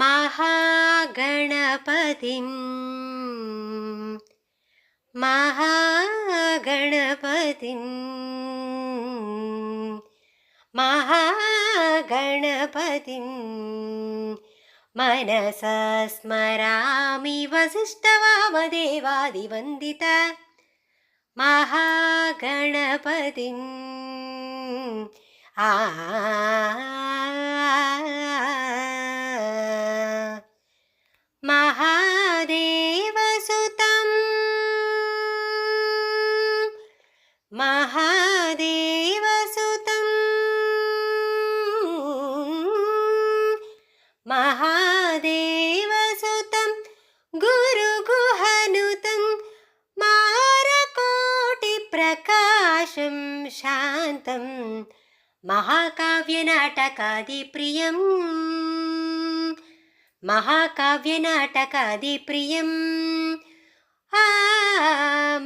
महागणपतिं महागणपतिं महागणपतिं मनसा स्मरामि वसिष्ठवामदेवादिवन्दित महागणपतिं महादेवसुतं महादेवसुतं महादेवसुतं गुरुगुहनुतं मारकोटिप्रकाशं शान्तं महाकाव्यनाटकादिप्रियं महाकाव्यनाटकादिप्रियं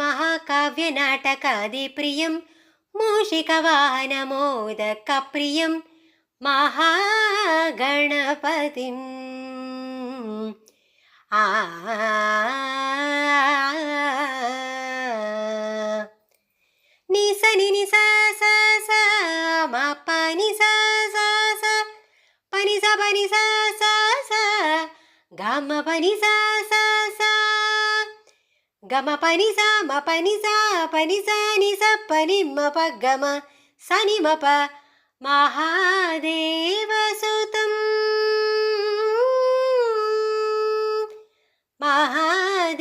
महाकाव्यनाटकादिप्रियं मूषिकवाहनमोदकप्रियं महागणपतिं निस नि नि सा सा सा म प नि सा सा सा प नि सा सा ग म प नि सा सा सा ग म प नि सा म प नि सा प नि सा नि सा प नि म प ग म सा नि म प महादेवसुतं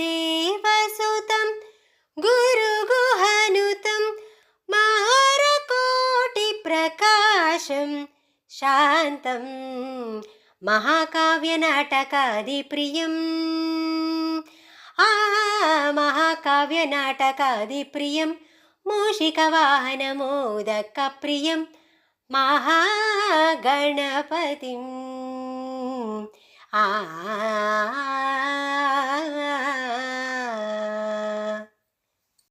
महादेवसुतं गुरुगुहनुतं मारकोटिप्रकाशं शान्तं महाकाव्यनाटकादिप्रियं महाकाव्यनाटकादिप्रियं मूषिकवाहनमोदकप्रियं महागणपतिं